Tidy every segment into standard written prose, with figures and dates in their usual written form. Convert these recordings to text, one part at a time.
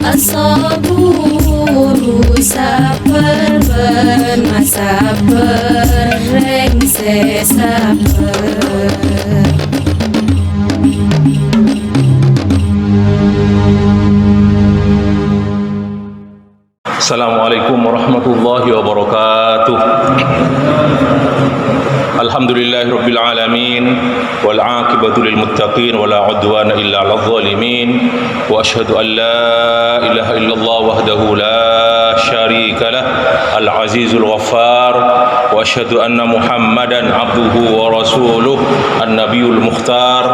As-saburu sabar ben masabar rengse sabar. Assalamualaikum warahmatullahi wabarakatuh. Alhamdulillahirabbil alamin wal 'aqibatu lil muttaqin wala 'udwana illa 'alal zalimin wa asyhadu an la ilaha illallah wahdahu la syarika lah al azizul ghaffar wa asyhadu anna muhammadan 'abduhu wa rasuluh an nabiyul mukhtar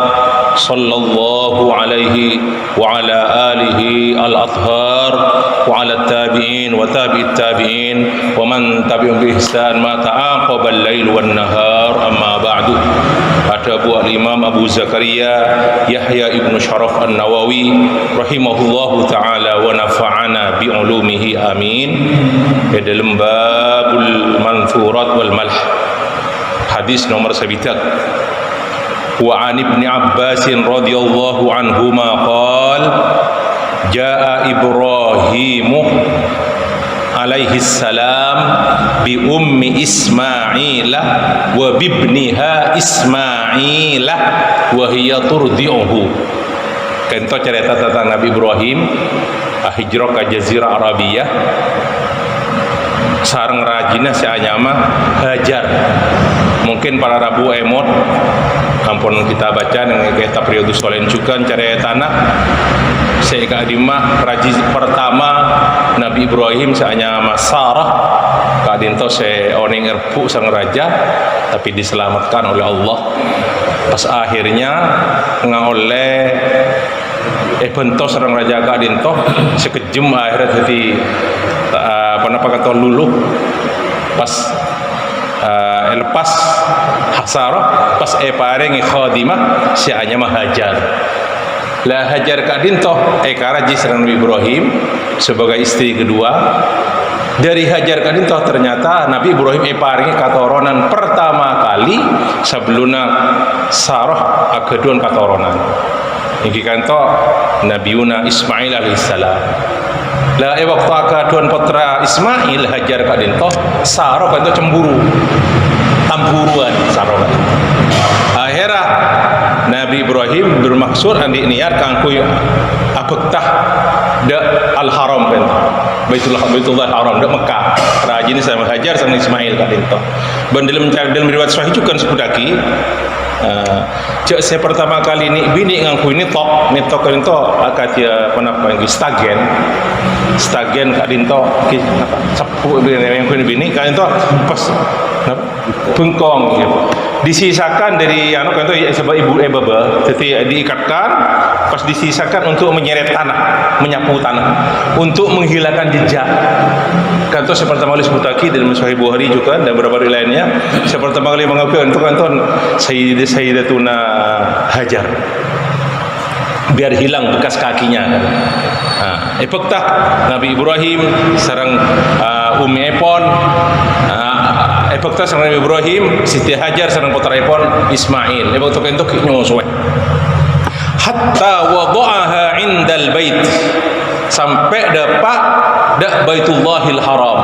sallallahu alaihi wa ala alihi al athhar wa ala tabi'in wa tabi'it tabi'in wa man tabi'um bi ihsan ma ta'aqaba al-lail wan nahar amma ba'du. Ada buah Imam Abu Zakaria Yahya ibnu Syaraf An-Nawawi rahimahullahu ta'ala wa nafa'ana bi ulumihi amin. Dalam babul manfurat wal malh, hadis nomor sabitak. Wa an ibni Abbas radhiyallahu anhuma qala jaa Ibrahimu alaihi salam bi ummi Ismaila wa bibniha Ismaila wa hiya turdi'uhu. Kento cerita tentang Nabi Ibrahim hijrah ke Jazirah Arabiyah sareng rajina si anyama Hajar. Mungkin para rabu emot ampun kita baca dengan kitab Riyadhus Shalihin cukan cerita tanah saya kadimah raji pertama Nabi Ibrahim seanya Sarah kadinto se oning erpu sang raja tapi diselamatkan oleh Allah. Pas akhirnya ngoleh bento sareng raja kadinto sekejem akhirat hati apa kata luluh pas lepas Sarah pas paring khadimah si anya Hajar. La Hajar kadinto karaji sareng Nabi Ibrahim sebagai istri kedua. Dari Hajar kadinto ternyata Nabi Ibrahim paringi katoronan pertama kali sebelumna Sarah akeduan katoronan. Iki kanto Nabiuna Ismail alaihissalam. La waktu akeduan putra Ismail Hajar kadinto Sarah kanto cemburu. Tamburuan Sarah. Akhirnya Nabi Ibrahim bermaksud andi niat kangku abektah da al-haram kan Baitullah haram da Mekah rajin sama Hajar sama Ismail kadinto ban dalam riwayat sahih juga sepudaki cek saya pertama kali ini bini ngangku ini tok kadinto akatia penapa yang stagen kadinto sapu yang bini kadinto pas bengkong gitu. Disisakan dari kadinto sebab ibu baba jadi diikatkan pas disisakan untuk menyeret tanah menyapu tanah untuk menghilangkan jejak kanto seperti kali sebutaki dalam Sahih Bukhari juga dan beberapa lainnya seperti kali mengakui untuk kanto Sayyidatuna Hajar biar hilang bekas kakinya kan. Epektah Nabi Ibrahim sareng Umi Epon epektah sareng Nabi Ibrahim Siti Hajar sareng putra Epon Ismail epektah entuk nyusuwe hatta wada'aha indal bait sampai dapat Baitullahil Haram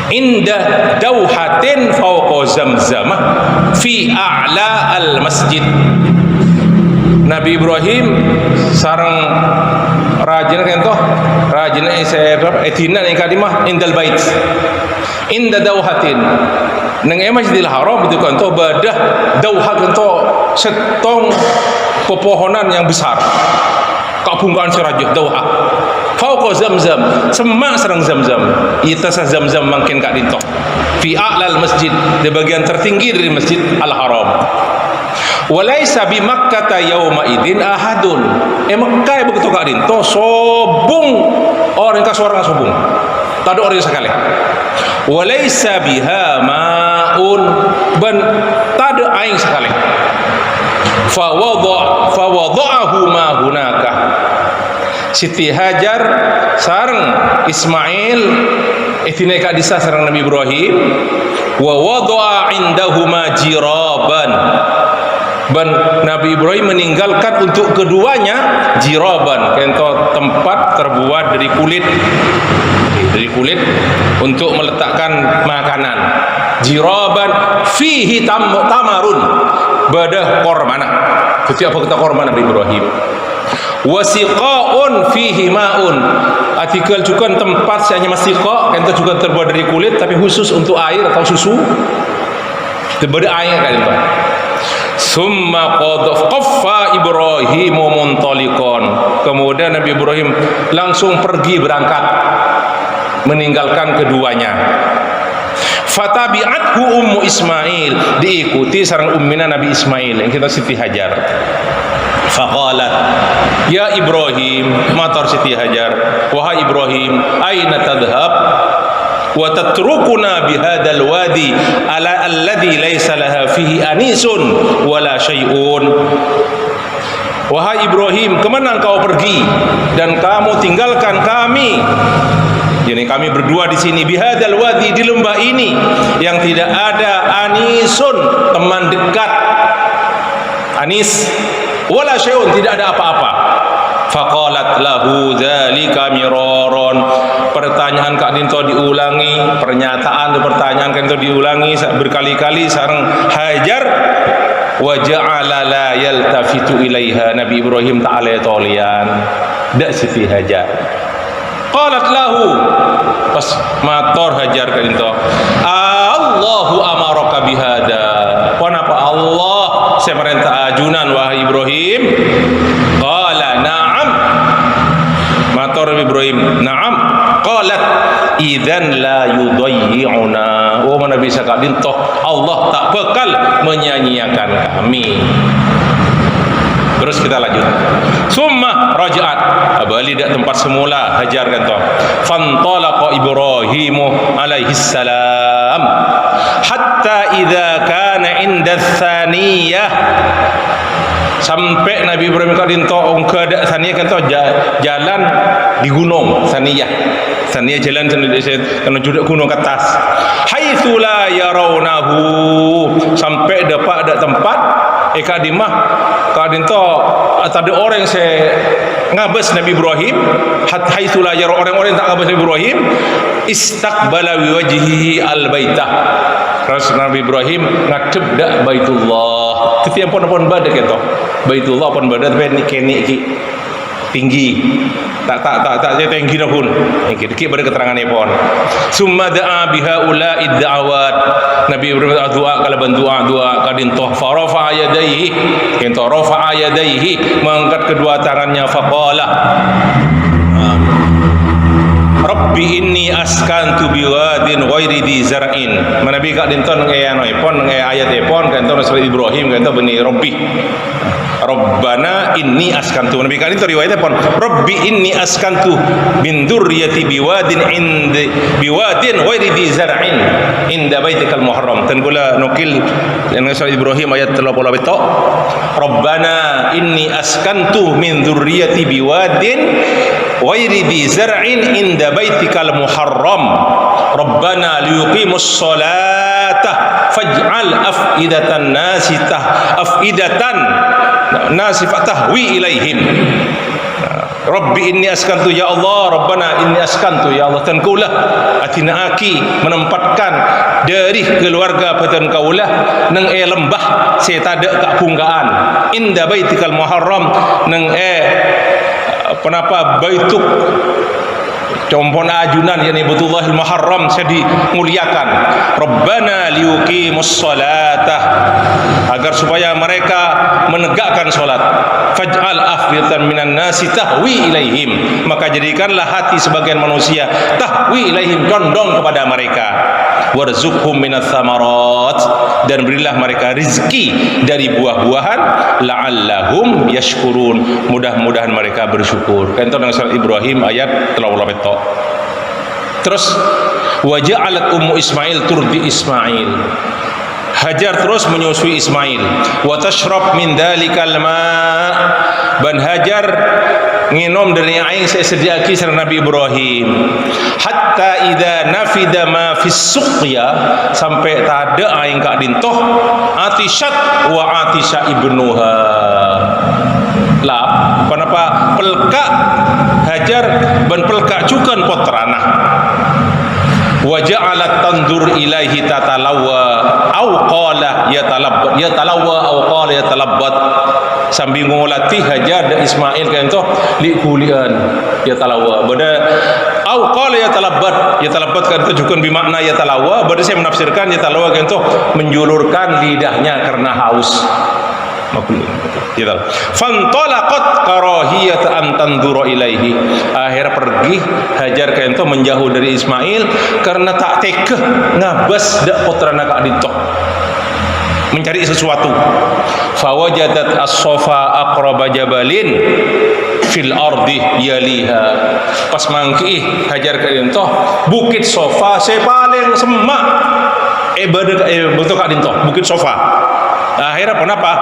inda dauhatin fawqa zamzamah fi a'la al masjid. Nabi Ibrahim sareng rajin kento rajin etina ing kadimah indal bait inda dauhatin nang Masjidil Haram itu kento badah dauhat kento setong pepohonan yang besar kabungkaan serajah dauha fauqa zamzam semak sareng zamzam itasah zamzam mangkin kak dinto fi a'lal masjid di bagian tertinggi dari Masjid Al-Haram. Walaisa bi Makkah yauma idin ahadun. Mekah begitu kak dinto sobung orang kasuara sobung. Tadi orang sekali. Walaisa biha maun ban tade aing sekali. Fa wada'ahu ma hunaka. Siti Hajar sareng Ismail itineka disa sareng Nabi Ibrahim wa wada'a indahuma jiraban. Dan Nabi Ibrahim meninggalkan untuk keduanya jiraban, kento tempat terbuat dari kulit. Dari kulit untuk meletakkan makanan. Jiraban fihi tamarun, badah kormana. Setiap apa kata kormana Nabi Ibrahim. Wasiqaun fihi maun. Artikel juga tempat hanya masiqa, kan itu juga terbuat dari kulit tapi khusus untuk air atau susu. Terbuat air kan itu. Summa qaffa Ibrahim muntaliqan. Kemudian Nabi Ibrahim langsung pergi berangkat meninggalkan keduanya. Fatabi'athu ummu Ismail, diikuti sareng ummina Nabi Ismail yang kita Siti Hajar. Faqalat ya Ibrahim, matar Siti Hajar, wahai Ibrahim, aina tadhhab wa tatrukuna bihadzal wadi ala alladhi laysa laha fihi anisun wala syai'un. Wahai Ibrahim, kemana engkau pergi dan kamu tinggalkan kami? Jadi kami berdua di sini bihadzal wadi, di lembah ini yang tidak ada anisun, teman dekat. Anis wala syai'un, tidak ada apa-apa. Faqalat lahu dzalika miraron. Pertanyaan Kak Dinto diulangi, pernyataan pertanyaan Kak Dinto diulangi berkali-kali sareng Hajar. Wa ja'ala la yaltafitu ilaiha. Nabi Ibrahim ta'ala tolian dak Siti Hajar. Qalat lahu, pas mator Hajar Kak Dinto, Allahu amaraka bihada. Kenapa Allah saya merintah ajunan wahai Ibrahim? Qala na'am. Mator Ibrahim, na'am. Qalat idzan la yudayyi'una. Oh, mana bisa Kak Dinto, Allah tak bakal menyanyiakan kami. Terus kita lanjut. Summa raja'at, balik dak tempat semula Hajar kan toh. Fantalaqa Ibrahimu alaihi salam hatta idza kana inda tsaniyah. Sampai Nabi Ibrahim Kak Dinto ke Saniyah kan toh, jalan di gunung Saniyah. Saniyah jalan kena juduk gunung ke atas. Haitsu la yarawnahu, sampai dapat ada tempat Kak Dimah Kak Dinto ada orang saya ngabas Nabi Ibrahim, haitsu la yara, orang-orang tak ngabas Nabi Ibrahim, istaqbala biwajhihi albaitah. Terus Nabi Ibrahim ngadep dak Baitullah. Ketiap pon badak itu. Baitullah pon badak tapi kene iki tinggi. Tak saya tinggi dah pun. Iki pada keterangan pon. Summa da'a biha ulaid da'awat. Nabi Ibrahim doa kalau doa kadin toh farafa yadayhi, kento rafa yadayhi, mengangkat kedua tangannya, faqala Rabbi inni askantu biwadin ghairi di zar'in. Nabi Kak Dinton pon ayat pon kanto Rasul Ibrahim kanto bani Rabbi. Rabbana inni askantu. Nabi Kak Dinton riwayatnya pon Rabbi inni askantu min dzurriyyati biwadin ghairi di zar'in inda baitikal muharram. Dan pula nukil yang Rasul Ibrahim ayat 37. Rabbana inni askantu min dzurriyyati biwadin ghairi di zar'in inda baitikal muharram. Rabbana liyuqimus sholata faj'al afidatan tahwi ilaihim. Rabbi inni askantu, ya Allah, Rabbana inni askantu, ya Allah, dan kaulah atina aki menempatkan dari keluarga patan kaulah nang lembah saya tadak tak punggaan inda baitikal muharram nang penapa baituk compon ajunan yani Baitullahil Muharram saya dimuliakan. Rabbana liyuqimus shalatah, agar supaya mereka menegakkan salat. Faj'al afidatan minan nasi tahwi ilaihim, maka jadikanlah hati sebagian manusia tahwi ilaihim, condong kepada mereka. Warzuqhum minats tsamarat, dan berilah mereka rezeki dari buah-buahan, la'allahum yashkurun, mudah-mudahan mereka bersyukur. Kan itu dalam surat Ibrahim ayat 38. Terus waja'alat ummu Ismail turdi Ismail. Hajar terus menyusui Ismail. Wa tashrab min dalikal ma', ban Hajar nginum dari air saya sediaki sareng Nabi Ibrahim. Hatta idza nafida ma fis suqya, sampai tada aing Kak Dintoh atishat wa atisha ibnuha. Lah kenapa pelka Hajar hajar ban pelka cukan potranah wa ja'alat tandur ilaihi tatalawwa au qala yatalawwa au qala yatalabbat sambil ngolati hajar dan Ismail kan tu li kulian yatalawwa bada au qala yatalabbat kan tu juga bermakna yatalawwa bada saya menafsirkan yatalawwa kan tu menjulurkan lidahnya karena haus maklum gitu. Fantalaqat karahiyat an tanzura ilaihi. Akhirnya pergi hajar ka ento menjauh dari Ismail karena tak teka ngabas dak putrana ka adinto. Mencari sesuatu. Fawajadat as-safa aqraba jabalin fil ardi yaliha. Pas mangki hajar ka ento bukit Sofa paling semak bentuk ka adinto bukit Sofa. Akhirnya kenapa?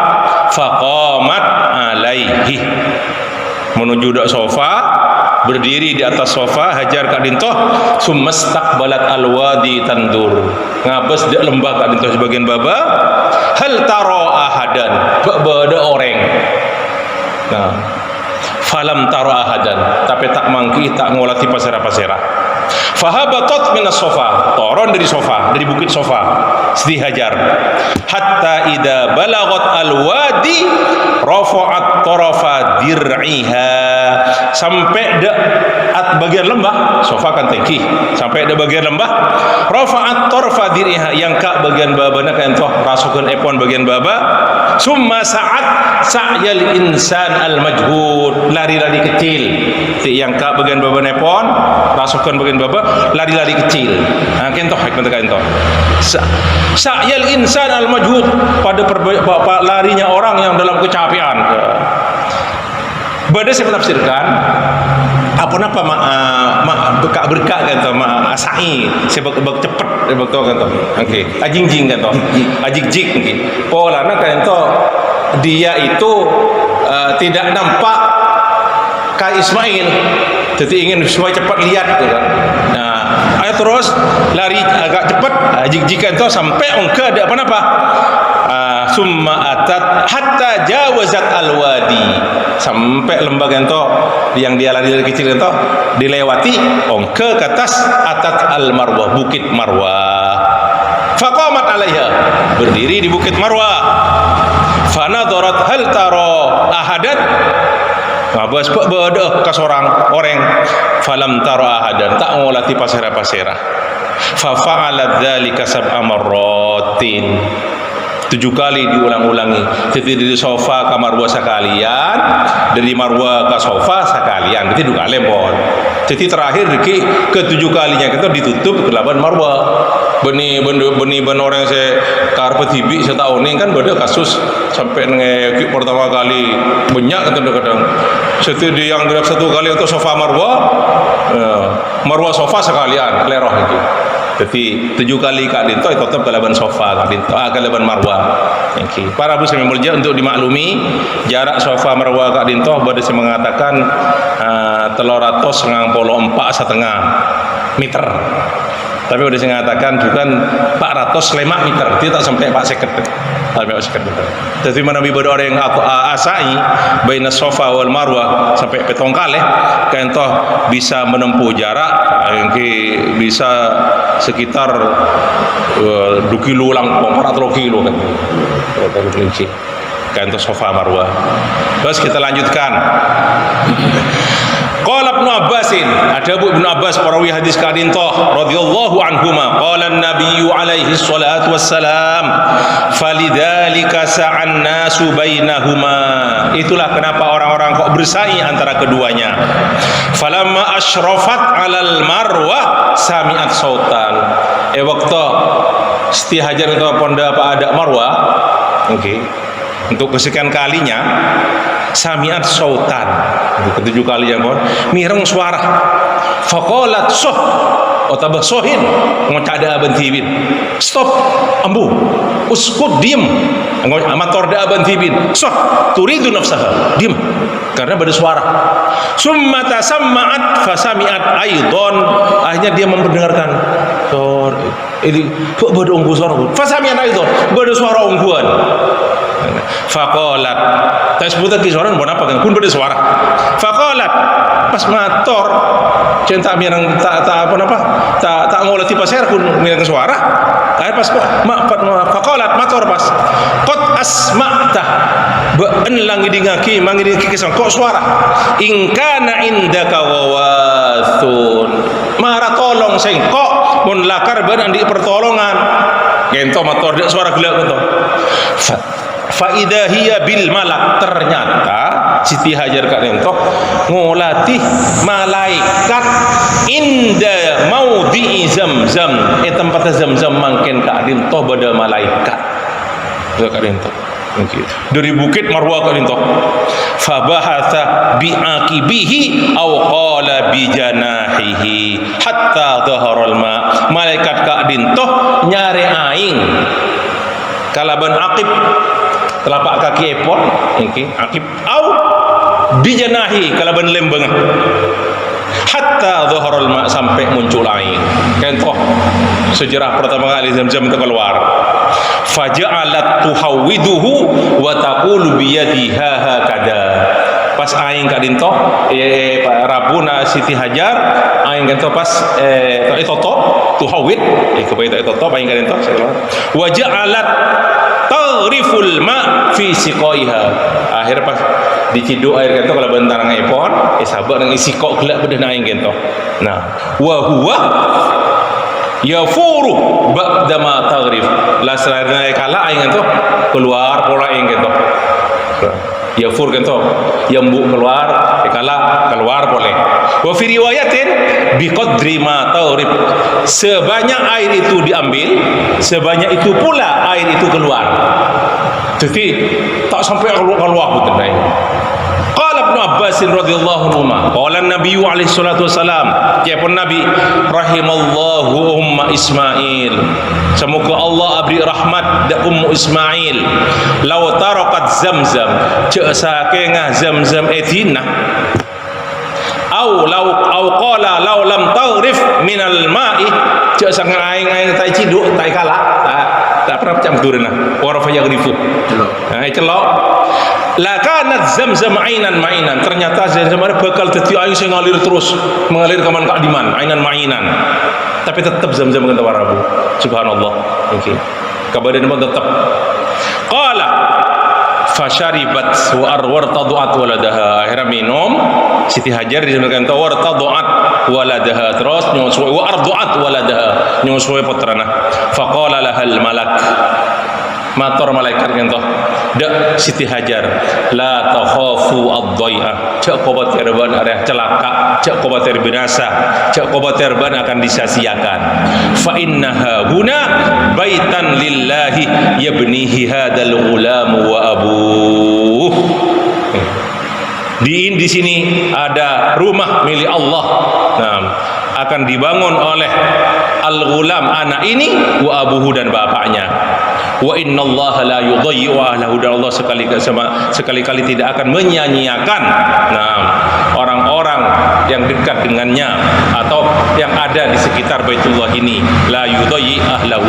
Faqamat alaihi menuju dak sofa, berdiri di atas sofa hajar ka dintoh sumastaqbalat alwadi tandur ngabes dak lembah ka dintoh sebagian baba hal taro ahadan bada orang nah falam taro ahadan tapi tak mangki tak ngolati pasera-pasera fahabatat minas sofa turun dari sofa dari bukit sofa Siti Hajar hatta idza balagat alwadi rafa'at tarafa dir'iha sampai at bagian lembah sofa kan tinggi sampai ada bagian lembah rafa'at tarafa dir'iha yang ka bagian babana kan toh rasukeun epon bagian baba summa sa'yal insan al majhud lari-lari kecil yang ka bagian baba nepon rasukeun bagian baba lari-lari kecil nah kentoh hikmah kentoh sa'yal insan al majhud pada larinya orang yang dalam kecapean. Bada saya menafsirkan apa-apa berkak kan tu asai sebab cepat betul kan tu. Okey, ajing-jing kan tu. Ajik-jik mungkin. Pola nak kan tu dia itu tidak nampak ka Ismail. Jadi ingin supaya cepat lihat tu kan. Nah, terus lari agak cepat ajik-jikan tu sampai ongka ada apa-apa. Summa atat hatta jawazat alwadi sampai lembaga itu yang dia lari dari kecil itu dilewati ongke ke atas atat al marwah bukit marwah faqamat alaiha berdiri di bukit marwah fanadarat hal taro ahadat ngabas bada ka sorang orang falam taro ahadan tak ngolati pasera-pasera fa fa'alat dzalika sab'a marratin 7 kali diulang-ulangi. Jadi dari sofa ke marwah sekalian, dari marwah ke sofa sekalian. Berarti 2 kali pon. Jadi terakhir ke 7 kalinya kita ditutup ke laban marwah. Benih orang saya karpet hibi setahun ini kan beda kasus sampai ngekik pertama kali banyak kadang-kadang. Setelah yang gelap 1 kali untuk sofa marwah sofa sekalian kleroh itu. Jadi 7 kali kak dinto itu tetap kalaban sofa kak dinto kalaban marwah. Okay. Para muslim yang mulia untuk dimaklumi jarak sofa marwah kak dinto pada saya mengatakan 394,5 meter. Tapi pada saya mengatakan juga 405 meter. Dia tak sampai 4 seket. Jadi mana bibada orang yang aku asai baina sofa wal marwah sampai petong kali kan toh bisa menempuh jarak yang bisa sekitar 2 kilo lang 400 kilo kan. Kan toh sofa marwah. Terus kita lanjutkan. Qala Ibnu Abbasin, ada Ibnu Abbas perawi hadis kadinto radhiyallahu anhuma, qala an-nabiy alaihi salatu wassalam, falidzalika sa'an nasu bainahuma. Itulah kenapa orang-orang kok bersaing antara keduanya. Falamma asyrafat 'alal marwah sami'at sautan. Waktu Siti Hajar itu ponda apa ada marwah, okay. Untuk kesekian kalinya sami'at sautan untuk 7 kali yang pun mireng suara faqalat soh otabah sohin ngocada bentibin stop ambu uskut diem amator da bentibin soh turidu nafsaha diem karena ada suara summa tasamma'at fasami'at aidon akhirnya dia memperdengarkan ini kok ada unggu suara fasami'at aidon ada suara ungguan Faqalat, tak sebut lagi suara buat apa kan? Pun beda suara. Faqalat, pas mator, cinta mirang tak ngolati pasir pun mirang suara. Akhir pas faqalat mator pas. Qad asma'ta, beun lang idingaki, mangidingaki kesan kok suara. In kana indaka wawathun. Mara tolong sengkok mun lakar beun andi pertolongan. Gento motor dia suara gelak gento. Fa idza hiya bil malak, ternyata Siti Hajar kak gento ngolatih malaikat inda maudhi zamzam, tempat zamzam mangken kak gento bada malaikat. Kak gento. Dari bukit Marwah kak gento. Fa bahatha bi aqibihi aw qala bi janahihi hatta dhahara al ma. Malaikat kak gento nyari aing kalaban aqib telapak kaki ekor okay. Aqib au bijanahi kalaban lembeng hatta dhaharal ma, sampai muncul air. Contoh sejarah pertama kali Zamzam itu keluar, faja'alat tuhawwiduhu wa taqulu bi yadiha hakada. Pas aing kadinto rabuna Siti Hajar aing kanto pas toto tuhawwid kebaita toto aing kadinto wa ja'alat taghriful ma fi siqaiha. Akhir pas diciduk air kanto kalau bentarang epon sabar nang isi kok gelak bedah aing kanto. Nah wa huwa yafuru ba'da ma taghrif, la sarana kala aing kanto keluar pola aing kanto. Yafur kanto yambu keluar kala keluar boleh. Wa fi riwayatin biqadri ma taghrib, sebanyak air itu diambil sebanyak itu pula air itu keluar. Jadi tak sampai keluar betul naik. Qala Ibnu Abbas radhiyallahu anhu, qala an-nabiy alaihi salatu wasalam, ya pun nabi rahimallahu umma Ismail, semoga Allah abri rahmat da ummu Ismail, law tarakat zamzam, cek sakengah zamzam etina, au qala law lam taghrif minal ma'i, cek sangan aing tai ciduk tai kala tak pernah macam turun orang faya grifu celok la kanat zamzam ainan mainan, ternyata zamzam bakal dadi air sing ngalir terus mengalir ke man kadiman ainan mainan, tapi tetap zamzam kan tawarabu. Subhanallah. Okay. Kabarin pun tetap qala fasharibat wa arwartaduat waladaha, akhirnya minum Siti Hajar disebutkan wartaduat waladaha, terus nyusuai wa arduat waladaha, nyusuai putrana. Faqala lahal malak, matur malaikat ngento dak Siti Hajar, la takhafu ad-dhai'a, cak kobater ban area celaka, cak kobater binasa, cak kobater ban akan disia-siakan. Fa innaha huna baitan lillahi yabnihi hadzal ghulam wa abuh. Di sini ada rumah milik Allah. Nah, akan dibangun oleh al-ghulam anak ini wa abuhu dan bapaknya. Wa innallaha la yudhayyi'u ahlahu, dan Allah sekali-kali tidak akan menyia-nyiakan orang-orang yang dekat dengannya atau yang ada di sekitar Baitullah ini. La yudhayyi ahlahu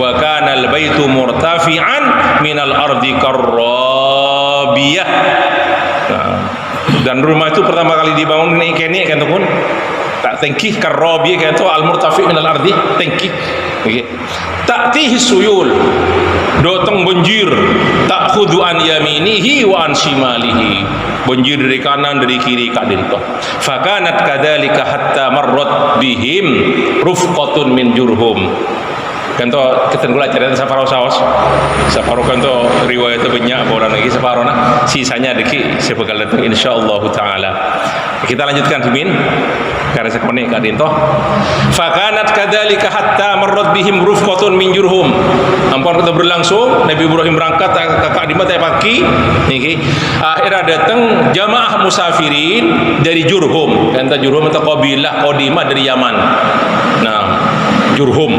wa kana al-baitu murtafi'an minal ardi karrabiyah. Dan rumah itu pertama kali dibangun ini kene kan pun tak tengkih karrabiyah kan tu al-murtafi' minal ardi tengkih. Okay. Ta'tihi suyul, datang banjir, ta'khudhu an yaminihi wa an shimalihi, banjir dari kanan dari kiri kadinto. Fakanat kadzalika hatta marrat bihim rufqatun min Jurhum. Kanto ketenggulah cerita Safaro saos. Safaro kanto riwayat banyak orang lagi Safaro nah. Sisanya deki saya bakal datang insyaallah taala. Kita lanjutkan Min. Karena sekonek kadinto. Fakanat kadzalika hatta marrat bihim rufqatun min Jurhum. Ampun kita berlangsung, Nabi Ibrahim berangkat kakak di mata pagi niki. Akhirnya datang jamaah musafirin dari Jurhum. Kanta Jurhum itu kabilah qadimah dari Yaman. Nah, Jurhum.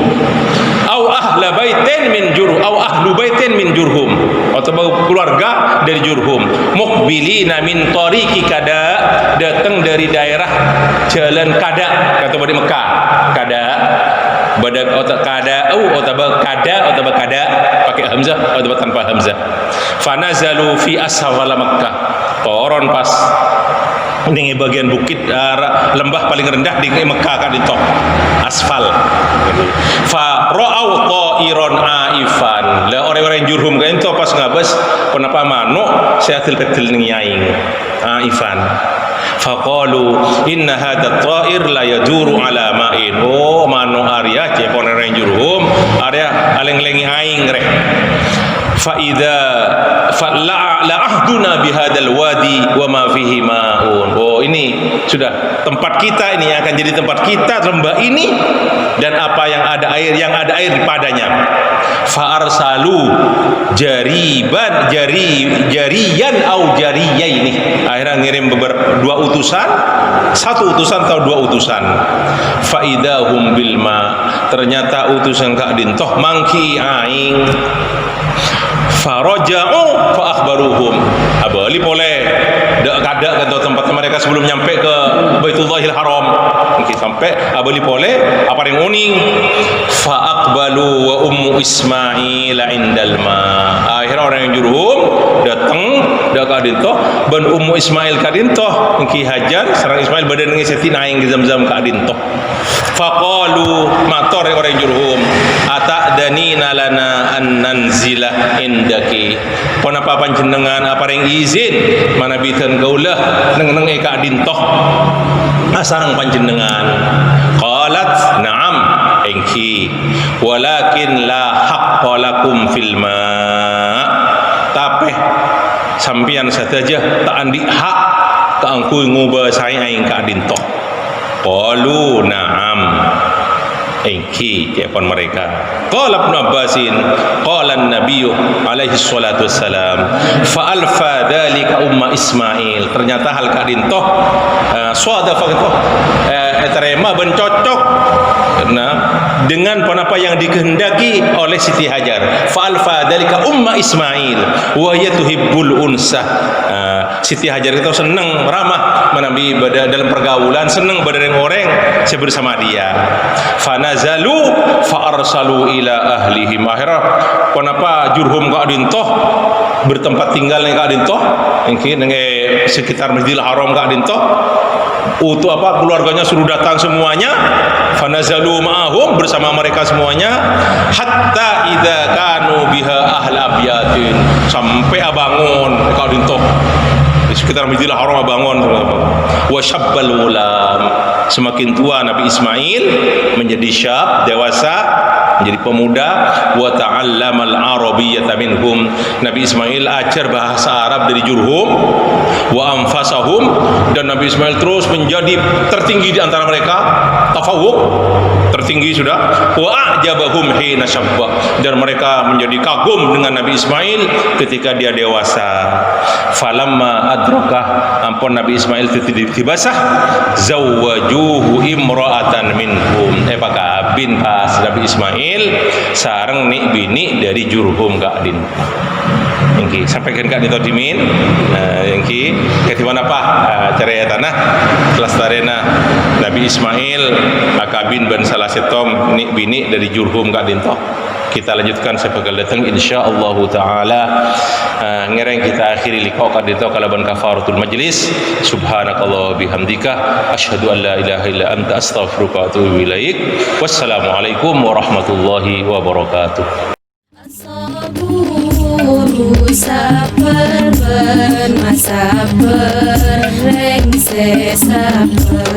Au ahla baitin min Jurhum, au ahlu baitin min Jurhum, atau keluarga dari Jurhum. Muqbilina min tariqi Kada, datang dari daerah jalan Kada, kata di Mekah. Kada badak otak kada otak kada pakai hamzah atau tanpa hamzah. Fanazalu fi asfala Makkah. Toron pas ini bagian bukit lembah paling rendah di Mekah kan itu asfal. Fa ra'au ta'iran aifan. Lah orang-orang Jurhum kan itu pas ngabas kenapa manuk seatil petil ning yaing aifan. Faqalu inna hadha at-ta'ir la yaduru ala ma'in. Oh manuk Arya ce orang-orang Jurhum Arya aleng-lengi aing reh. Fa'idha la'ahduna bihadal wadi wa ma fihi ma'un. Oh ini sudah tempat kita ini yang akan jadi tempat kita lembah ini dan apa yang ada air padanya. Fa'arsalu jariyan au jariyaini. Akhirnya ngirim dua utusan, satu utusan atau dua utusan. Fa'idahum bil ma. Ternyata utusan Kak Dintoh mangki aing. Faraja'u fa akhbaruhum. Abali boleh dak kada kan tempat mereka sebelum nyampe ke Baitullahil Haram. Mungkin sampai abali boleh apa yang uning. Fa aqbalu wa ummu Ismail indal ma. Akhirnya orang yang Jurhum datang dak kadintoh ban ummu Ismail kadintoh engki Hajar sareng Ismail badan ngiseti naing Zam-Zam kadintoh. Faqalu mator orang Jurhum ata'danina lana an nanzila indaki. Kenapa panjenengan apa yang izin mana bitan gaulah neng eka dintoh asarang panjenengan. Qalat na'am engki walakin la haqqa lakum fil ma. Tapi sampian saja tak andi hak keangkui ngubah saya aing ka dintoh. Qalu na'am engki kepan mereka. Qala Ibnu Abbasin qala an-nabiy alaihi salatu wassalam fa alfa dzalika umma Ismail. Ternyata hal kadintoh sadafa itu terima ben cocok dengan apa yang dikehendaki oleh Siti Hajar. Fa alfa dzalika umma Ismail wa hiya tuhibbul unsa. Siti Hajar itu senang ramah menabi dalam pergaulan, senang orang bersama dia. Fanazalu fa arsalu ila ahlihim. Akhirnya kenapa Jurhum Kak Dintoh bertempat tinggal ning Kak Dintoh nang sekitar Masjidil Haram Kak Dintoh. Keluarganya suruh datang semuanya. Fanazalu ma'ahum bersama mereka semuanya hatta idza kanu biha ahl abyatin. Sampai abangun Kak Dintoh di sekitar Masjidil Haram bangun. Wa syabbal ulam. Semakin tua Nabi Ismail menjadi syab, dewasa, menjadi pemuda. Wa ta'allamal arabiyyata minhum. Nabi Ismail ajar bahasa Arab dari Jurhum. Wa anfasahum. Dan Nabi Ismail terus menjadi tertinggi di antara mereka, tafawuq, tertinggi sudah. Wa a'jabahum hina syabba. Dan mereka menjadi kagum dengan Nabi Ismail ketika dia dewasa. Falamma adrakah, ampun Nabi Ismail tibasah zawwajuhu imra'atan minhum. Pakabin pas Nabi Ismail sareng nik bini dari Jurhum Kak Din. Engki sampaikan Kak Dito Dimin engki ketiban apa caraya tanah kelastarena Nabi Ismail akabin ban salah setom nik bini dari Jurhum Kak Dinto. Kita lanjutkan sebagai datang insyaallah taala. Ngereng kita akhiri liqa Kak Dinto kalaban kafaratul majlis. Subhanakallah bihamdika asyhadu an la ilaha illa anta astaghfiruka wa atubu ilaik. Wassalamualaikum warahmatullahi wabarakatuh. Saburu sabar ben masabar reng se sabar